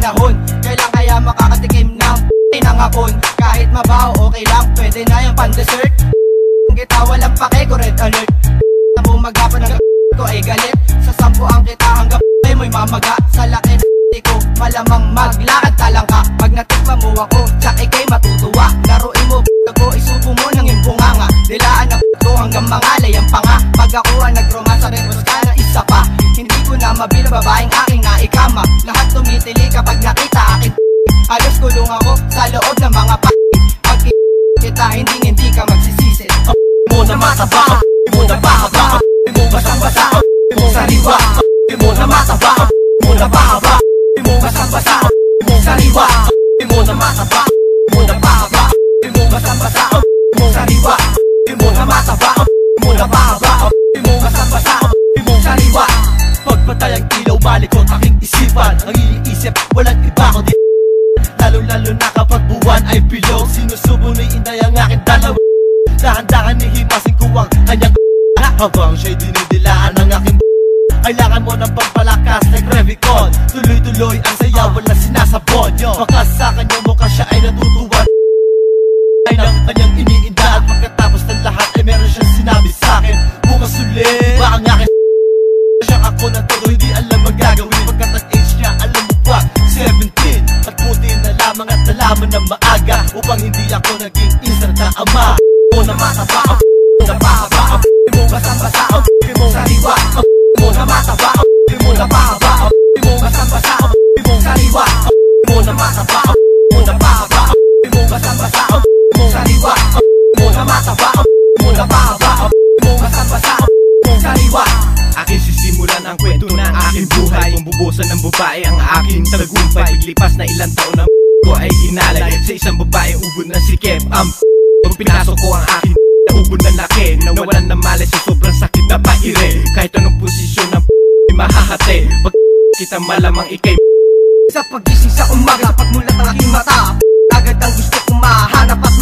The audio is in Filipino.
panahon. Kailan kaya makakatikim ng ng hapon? Kahit mabaho okay lang, pwede na yung pan-dessert. Kita walang pake ko, red alert. Na bumagapa ng ko ay galit. Sa 10 ang kita hanggang mo'y mamaga. Sa laki ng ko, malamang maglakad talang ka. Pag natikma mo ako, tsak ikay matutuwa. Laruin mo ko, isubo mo ng iyong bunganga. Dilaan ang ko hanggang mangalay ang panga. Pag ako ang nagromasa, request ka na isa pa. Hindi ko na mabila babaeng aking naikama. Lahat tumitili kapag nakita akin. Halos kulong ako sa loob ng mga pa. Pag kita, hindi ka magsisisi. Mo na mataba, mo na pahaba, mo basang-basa, mo sariwa, mo na mataba, mo na pahaba, mo basang-basa, mo sariwa, mo na mataba, mo na pahaba, mo basang-basa, mo sariwa, mo na mataba, mo na pahaba, mo basang-basa, mo sariwa. Pagpatay ang ilaw, malikot aking isipan. Ang iniisip, walang iba kundi lalo na kapag buwan ay bilog. Sinusubo ni Inday ang aking dalawa. Dahan-dahan ni hipasin ko ang kanyang habang siya'y dinidilaan ng aking kailangan mo ng pampalakas like Revicon. Tuloy-tuloy ang sayaw, wala sinasabon. Baka sa kanyang mukha siya ay natutuwa ay ng kanyang iniinda. At pagkatapos ng lahat ay meron siyang sinabi sa'kin, bukas ulit ba ang aking siyang ako ng todo, hindi alam magagawin. Pagkat ang age niya, alam mo ba, 17. At puti na lamang at nalaman ng maaga upang hindi ako naging instant na ama. Mo na mataba, mo na pahaba, mo basang-basa, mo sariwa, mo na mataba, mo na pahaba, mo basang-basa, mo sariwa, mo na mataba, mo na pahaba, mo basang-basa, mo sariwa, mo na mataba, mo na pahaba, mo basang-basa, mo sariwa. Aking sisimulan ang kwento ng aking buhay. Pumbubusan ng babae ang aking tagumpay. Paglipas na ilang taon ng ko ay inalay sa isang babae ubod na sikip. Pag pinasok ko ang aking ubod na laki, nawalan na malay sa sobrang sakit na paire. Kahit anong posisyon ng mahahati, pag kita malamang ikay. Sa pagising sa umaga, pagmulat ang aking mata, agad ang gusto kong mahanap at